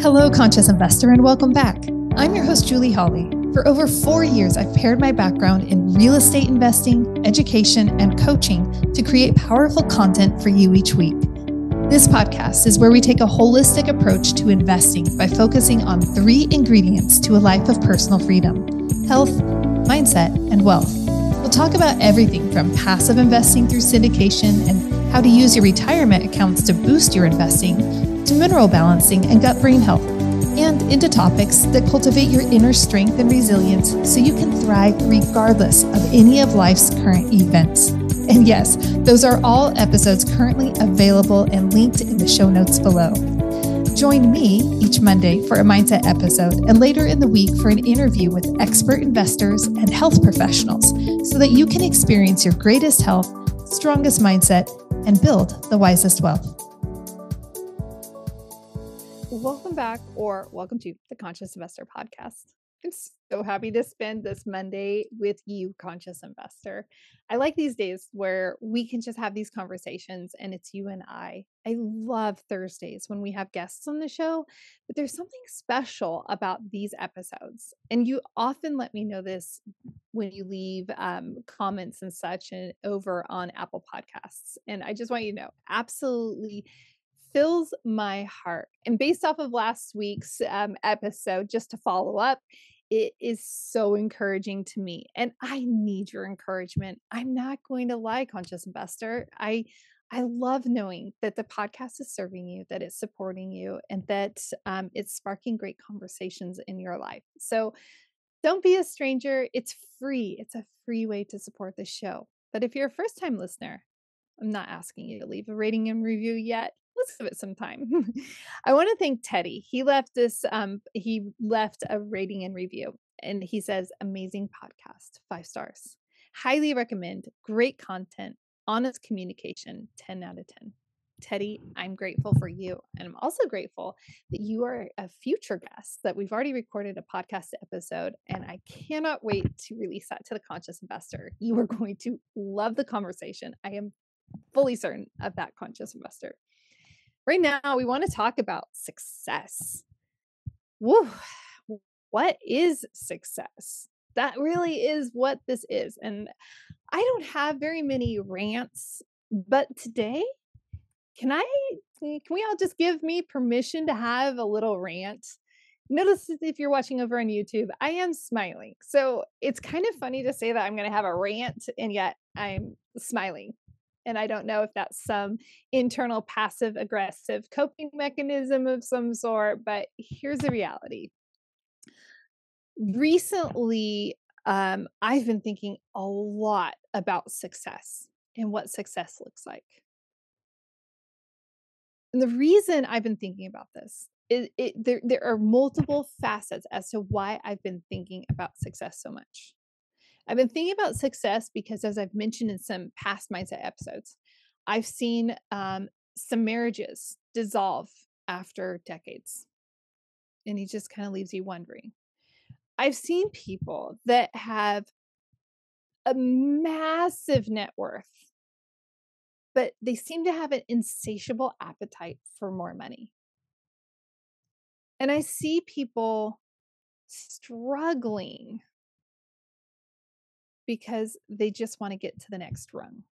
Hello, conscious investor, and welcome back. I'm your host, Julie Hawley. For over 4 years, I've paired my background in real estate investing, education, and coaching to create powerful content for you each week. This podcast is where we take a holistic approach to investing by focusing on 3 ingredients to a life of personal freedom: health, mindset, and wealth. We'll talk about everything from passive investing through syndication and how to use your retirement accounts to boost your investing, to mineral balancing and gut-brain health, and into topics that cultivate your inner strength and resilience so you can thrive regardless of any of life's current events. And yes, those are all episodes currently available and linked in the show notes below. Join me each Monday for a mindset episode and later in the week for an interview with expert investors and health professionals so that you can experience your greatest health, strongest mindset, and build the wisest wealth. Welcome back, or welcome to the Conscious Investor Podcast. I'm so happy to spend this Monday with you, Conscious Investor. I like these days where we can just have these conversations and it's you and I. I love Thursdays when we have guests on the show, but there's something special about these episodes. And you often let me know this when you leave comments and such and over on Apple Podcasts. And I just want you to know, absolutely fills my heart. And based off of last week's episode, just to follow up, it is so encouraging to me. And I need your encouragement. I'm not going to lie, Conscious Investor. I love knowing that the podcast is serving you, that it's supporting you, and that it's sparking great conversations in your life. So don't be a stranger. It's free. It's a free way to support the show. But if you're a first-time listener, I'm not asking you to leave a rating and review yet. Let's give it some time. I want to thank Teddy. He left a rating and review, and he says, amazing podcast, 5 stars. Highly recommend, great content, honest communication, 10 out of 10. Teddy, I'm grateful for you. And I'm also grateful that you are a future guest, that we've already recorded a podcast episode, and I cannot wait to release that to the Conscious Investor. You are going to love the conversation. I am fully certain of that, Conscious Investor. Right now, we want to talk about success. Woo. What is success? That really is what this is. And I don't have very many rants, but today, can we all just give me permission to have a little rant? Notice if you're watching over on YouTube, I am smiling. So it's kind of funny to say that I'm going to have a rant and yet I'm smiling. And I don't know if that's some internal passive aggressive coping mechanism of some sort, but here's the reality. Recently, I've been thinking a lot about success and what success looks like. And the reason I've been thinking about this is there are multiple facets as to why I've been thinking about success so much. I've been thinking about success because, as I've mentioned in some past mindset episodes, I've seen some marriages dissolve after decades. And it just kind of leaves you wondering. I've seen people that have a massive net worth, but they seem to have an insatiable appetite for more money. And I see people struggling because they just want to get to the next rung,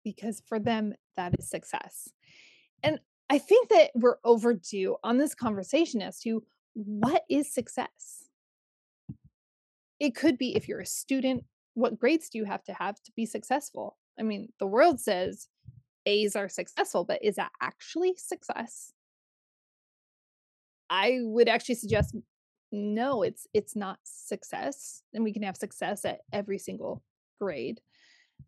because for them, that is success. And I think that we're overdue on this conversation as to what is success. It could be, if you're a student, what grades do you have to be successful? I mean, the world says A's are successful, but is that actually success? I would actually suggest no, it's not success. And we can have success at every single grade,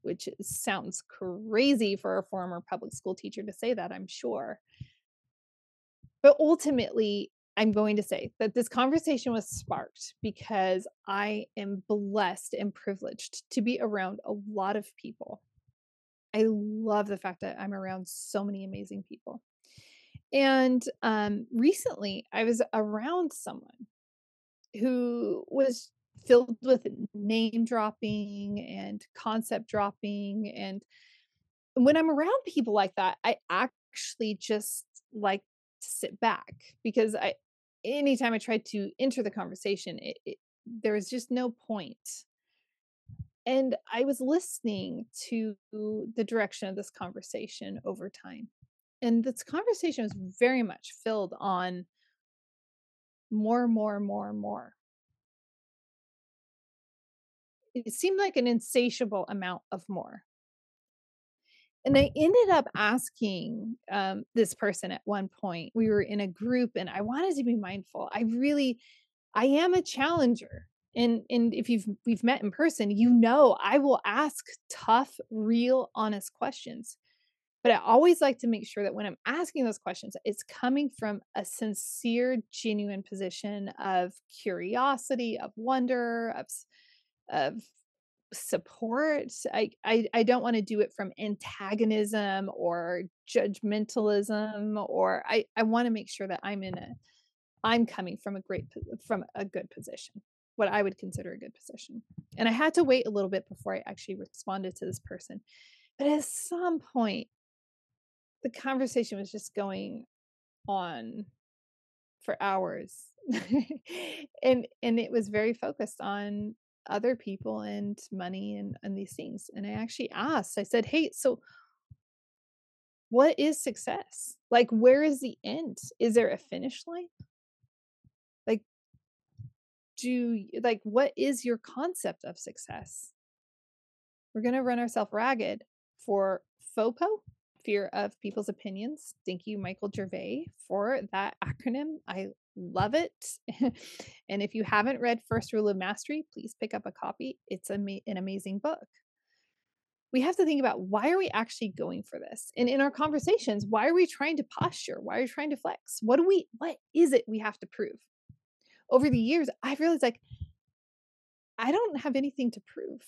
which sounds crazy for a former public school teacher to say that, I'm sure. But ultimately, I'm going to say that this conversation was sparked because I am blessed and privileged to be around a lot of people. I love the fact that I'm around so many amazing people. And recently, I was around someone who was filled with name dropping and concept dropping. And when I'm around people like that, I actually just like sit back because anytime I tried to enter the conversation, there was just no point. And I was listening to the direction of this conversation over time. And this conversation was very much filled on more, more, more, more. It seemed like an insatiable amount of more. And I ended up asking this person at one point. We were in a group, and I wanted to be mindful. I am a challenger. And if we've met in person, I will ask tough, real, honest questions. But I always like to make sure that when I'm asking those questions, it's coming from a sincere, genuine position of curiosity, of wonder, of support. I don't want to do it from antagonism or judgmentalism, or I want to make sure that I'm coming from from a good position, what I would consider a good position. And I had to wait a little bit before I actually responded to this person. But at some point, the conversation was just going on for hours. And it was very focused on other people and money and these things. And I actually asked, I said, "Hey, so what is success? Like, where is the end? Is there a finish line? Like, what is your concept of success? We're going to run ourselves ragged for FOPO, fear of people's opinions. Thank you, Michael Gervais, for that acronym. I love it. And if you haven't read First Rule of Mastery, please pick up a copy. It's an amazing book. We have to think about, why are we actually going for this? And in our conversations, why are we trying to posture? Why are we trying to flex? What is it we have to prove? Over the years, I've realized, like, I don't have anything to prove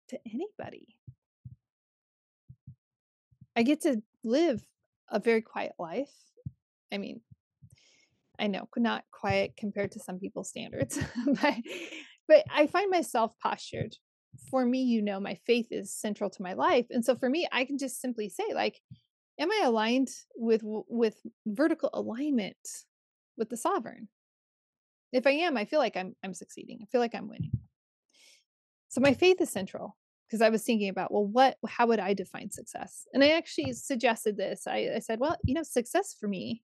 to anybody. I get to live a very quiet life. I mean, I know, not quiet compared to some people's standards, but I find myself postured. For me, my faith is central to my life. And so for me, I can just simply say, like, am I aligned with vertical alignment with the sovereign? If I am, I feel like I'm succeeding. I feel like I'm winning. So my faith is central, because I was thinking about, well, how would I define success? And I actually suggested this. I said, well, success for me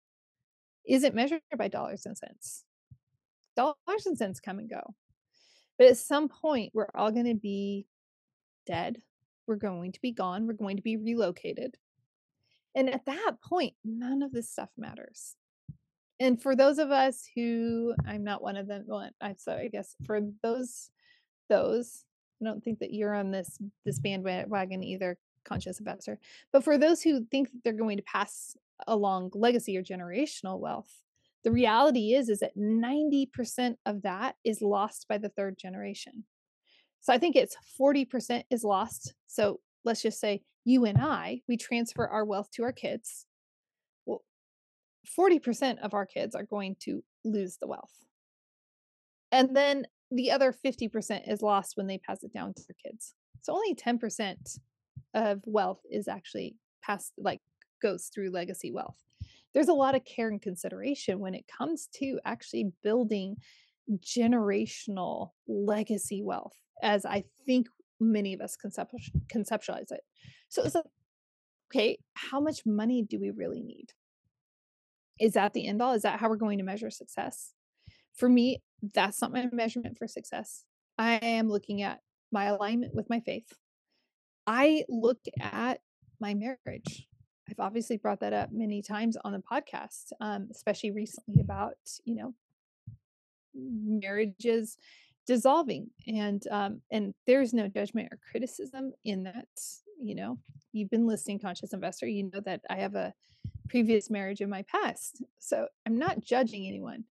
isn't measured by dollars and cents. Dollars and cents come and go. But at some point, we're all going to be dead. We're going to be gone. We're going to be relocated. And at that point, none of this stuff matters. And for those of us who, I'm not one of them, so I guess for those, I don't think that you're on this bandwagon either, conscious investor. But for those who think that they're going to pass along legacy or generational wealth, the reality is that 90% of that is lost by the third generation. So I think it's 40% is lost. So let's just say you and we transfer our wealth to our kids. Well, 40% of our kids are going to lose the wealth. And then the other 50% is lost when they pass it down to their kids. So only 10% of wealth is actually goes through legacy wealth. There's a lot of care and consideration when it comes to actually building generational legacy wealth, as I think many of us conceptualize it. So it's like, okay, how much money do we really need? Is that the end all? Is that how we're going to measure success? For me, that's not my measurement for success. I am looking at my alignment with my faith. I look at my marriage. I've obviously brought that up many times on the podcast, especially recently, about, marriages dissolving, and there's no judgment or criticism in that. You've been listening, conscious investor, that I have a previous marriage in my past, so I'm not judging anyone.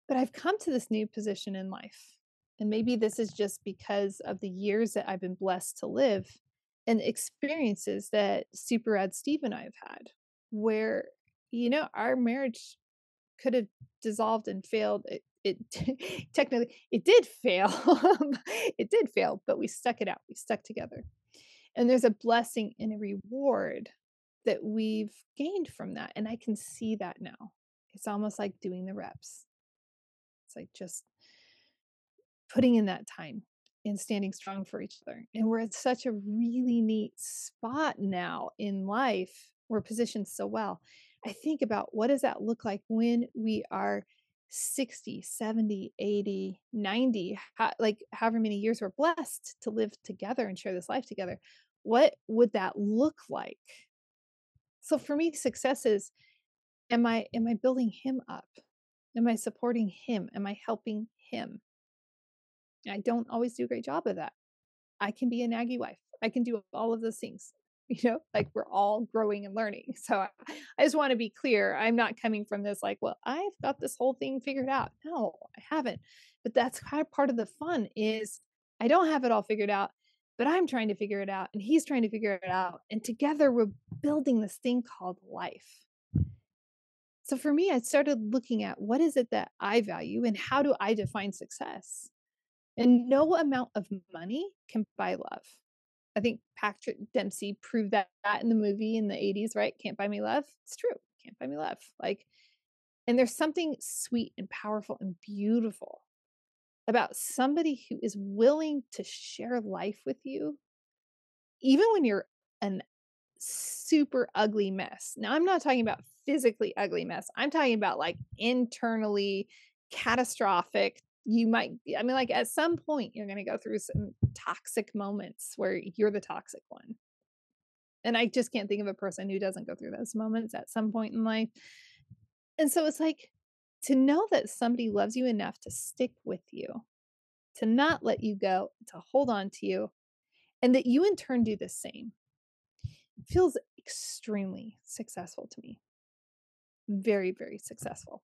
But I've come to this new position in life, and maybe this is just because of the years that I've been blessed to live and experiences that Super Rad Steve and I have had, where our marriage could have dissolved and failed. It technically, it did fail. It did fail, but we stuck it out. We stuck together. And there's a blessing and a reward that we've gained from that. And I can see that now. It's almost like doing the reps. It's like just putting in that time and standing strong for each other. And we're at such a really neat spot now in life. We're positioned so well. I think about what does that look like when we are 60, 70, 80, 90, like however many years we're blessed to live together and share this life together. What would that look like? So for me, success is, am I building him up? Am I supporting him? Am I helping him? I don't always do a great job of that. I can be a naggy wife. I can do all of those things. Like we're all growing and learning. So I just want to be clear. I'm not coming from this like, well, I've got this whole thing figured out. No, I haven't. But that's kind of part of the fun is I don't have it all figured out, but I'm trying to figure it out and he's trying to figure it out. And together we're building this thing called life. So for me, I started looking at what is it that I value and how do I define success? And no amount of money can buy love. I think Patrick Dempsey proved that in the movie in the 80s, right? Can't buy me love. It's true. Can't buy me love. Like, and there's something sweet and powerful and beautiful about somebody who is willing to share life with you, even when you're an super ugly mess. Now, I'm not talking about physically ugly mess. I'm talking about like internally catastrophic. Like at some point, you're going to go through some toxic moments where you're the toxic one. And I just can't think of a person who doesn't go through those moments at some point in life. And so it's like to know that somebody loves you enough to stick with you, to not let you go, to hold on to you, and that you in turn do the same feels extremely successful to me. Very, very successful.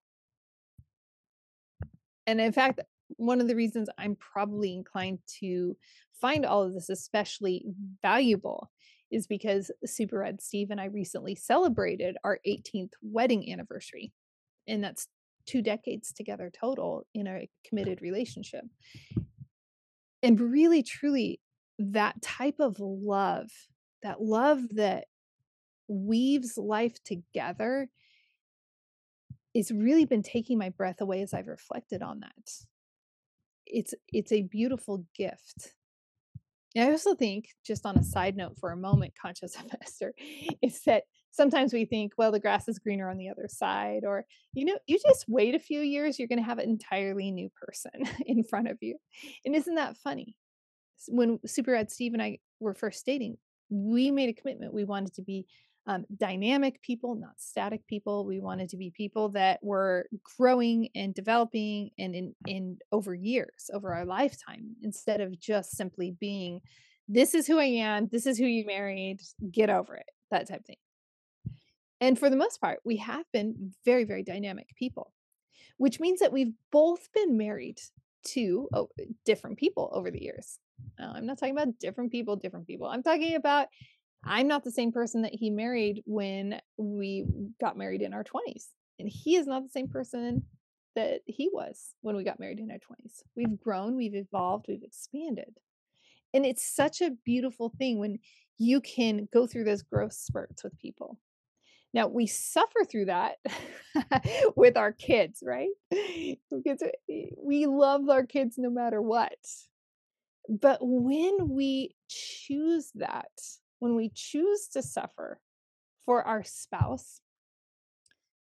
And in fact, one of the reasons I'm probably inclined to find all of this especially valuable is because Super Red Steve and I recently celebrated our 18th wedding anniversary. And that's 2 decades together total in a committed relationship. And really, truly, that type of love, that love that weaves life together, it's really been taking my breath away as I've reflected on that. It's a beautiful gift. And I also think, just on a side note for a moment, conscious investor, is that sometimes we think, well, the grass is greener on the other side, or, you just wait a few years, you're going to have an entirely new person in front of you. And isn't that funny? When Super Ed Steve and I were first dating, we made a commitment. We wanted to be dynamic people, not static people. We wanted to be people that were growing and developing and in over years, over our lifetime, instead of just simply being, this is who I am, this is who you married, get over it, that type of thing. And for the most part, we have been very, very dynamic people, which means that we've both been married to different people over the years. I'm not talking about different people. I'm talking about I'm not the same person that he married when we got married in our 20s. And he is not the same person that he was when we got married in our 20s. We've grown, we've evolved, we've expanded. And it's such a beautiful thing when you can go through those growth spurts with people. Now, we suffer through that with our kids, right? Because we love our kids no matter what. But when we choose that, when we choose to suffer for our spouse,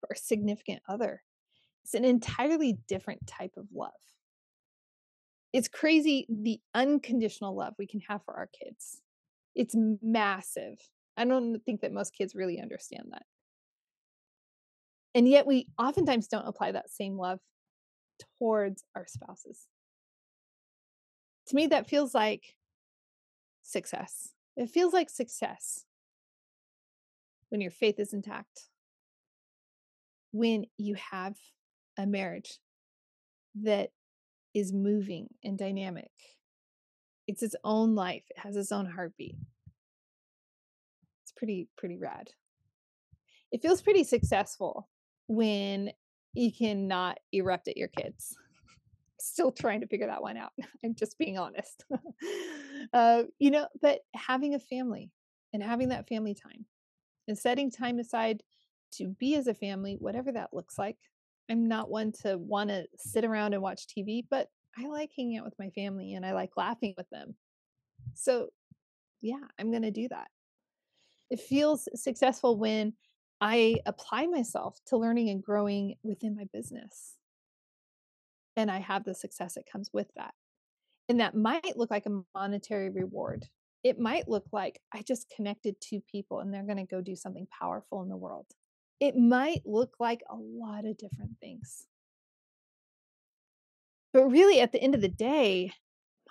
for our significant other, it's an entirely different type of love. It's crazy the unconditional love we can have for our kids. It's massive. I don't think that most kids really understand that. And yet we oftentimes don't apply that same love towards our spouses. To me, that feels like success. It feels like success when your faith is intact, when you have a marriage that is moving and dynamic. It's its own life. It has its own heartbeat. It's pretty rad. It feels pretty successful when you cannot erupt at your kids. Still trying to figure that one out. I'm just being honest. But having a family and having that family time and setting time aside to be as a family, whatever that looks like. I'm not one to want to sit around and watch TV, but I like hanging out with my family and I like laughing with them. So, yeah, I'm going to do that. It feels successful when I apply myself to learning and growing within my business. And I have the success that comes with that. And that might look like a monetary reward. It might look like I just connected two people and they're going to go do something powerful in the world. It might look like a lot of different things. But really, at the end of the day,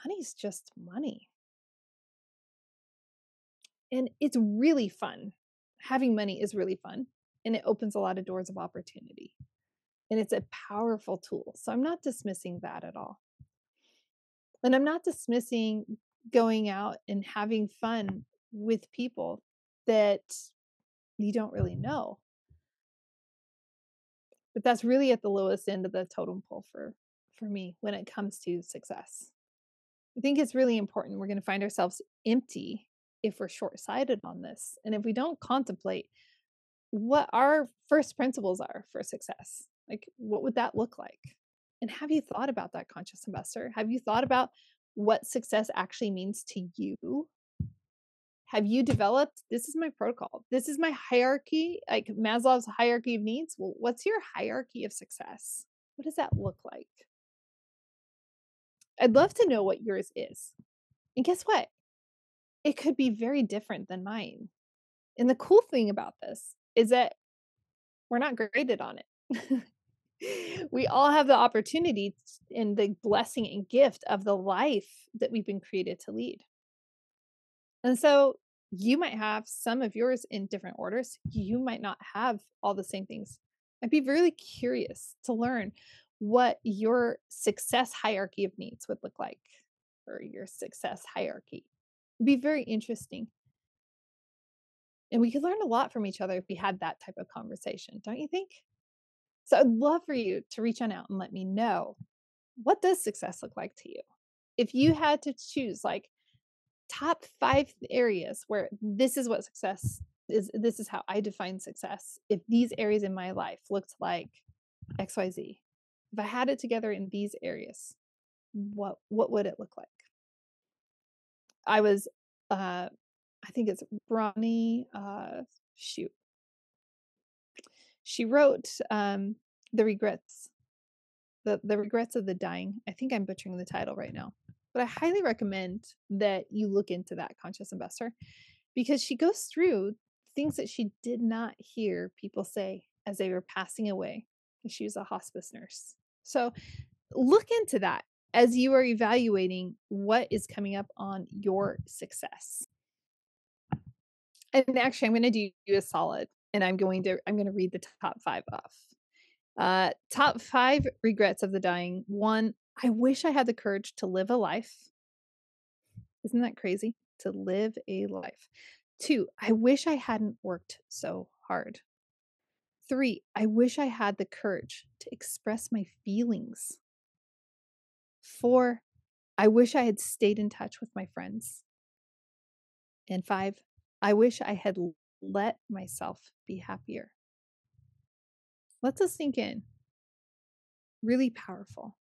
money's just money. And it's really fun. Having money is really fun. And it opens a lot of doors of opportunity. And it's a powerful tool. So I'm not dismissing that at all. And I'm not dismissing going out and having fun with people that you don't really know. But that's really at the lowest end of the totem pole for me when it comes to success. I think it's really important. We're going to find ourselves empty if we're short-sighted on this. And if we don't contemplate what our first principles are for success, like what would that look like? And have you thought about that, conscious investor? Have you thought about what success actually means to you? Have you developed, this is my protocol, this is my hierarchy, like Maslow's hierarchy of needs? Well, what's your hierarchy of success? What does that look like? I'd love to know what yours is. And guess what? It could be very different than mine. And the cool thing about this is that we're not graded on it. We all have the opportunity and the blessing and gift of the life that we've been created to lead. And so you might have some of yours in different orders. You might not have all the same things. I'd be really curious to learn what your success hierarchy of needs would look like, or your success hierarchy. It'd be very interesting. And we could learn a lot from each other if we had that type of conversation, don't you think? So I'd love for you to reach on out and let me know, what does success look like to you? If you had to choose like top 5 areas where this is what success is, this is how I define success. If these areas in my life looked like XYZ, if I had it together in these areas, what would it look like? I was I think it's Bronnie, shoot. She wrote The Regrets, the Regrets of the Dying. I think I'm butchering the title right now. But I highly recommend that you look into that, conscious investor, because she goes through things that she did not hear people say as they were passing away. She was a hospice nurse. So look into that as you are evaluating what is coming up on your success. And actually, I'm going to do you a solid, and I'm going to read the top 5 off. Top 5 regrets of the dying. 1, I wish I had the courage to live a life. Isn't that crazy? To live a life. 2, I wish I hadn't worked so hard. 3, I wish I had the courage to express my feelings. 4, I wish I had stayed in touch with my friends. And 5, I wish I had let myself be happier. Let this sink in. Really powerful.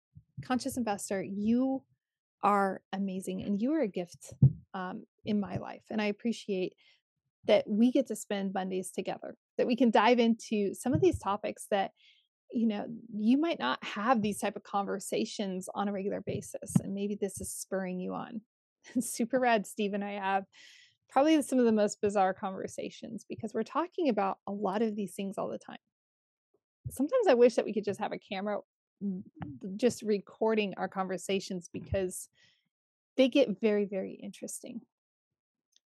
Conscious investor, you are amazing and you are a gift in my life. And I appreciate that we get to spend Mondays together, that we can dive into some of these topics that, you might not have these type of conversations on a regular basis. And maybe this is spurring you on. Super rad. Steve and I have probably some of the most bizarre conversations because we're talking about a lot of these things all the time. Sometimes I wish that we could just have a camera just recording our conversations because they get very, very interesting.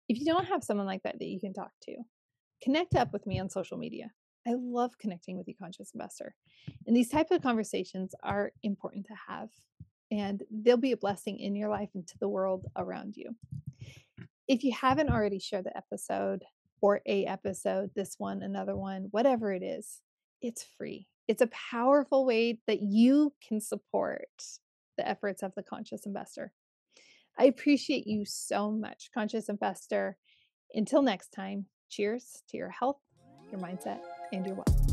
If you don't have someone like that you can talk to, connect up with me on social media. I love connecting with you, conscious investor. And these types of conversations are important to have, and they'll be a blessing in your life and to the world around you. If you haven't already shared the episode or a episode, this one, another one, whatever it is, it's free. It's a powerful way that you can support the efforts of the conscious investor. I appreciate you so much, conscious investor. Until next time, Cheers to your health, your mindset, and your wealth.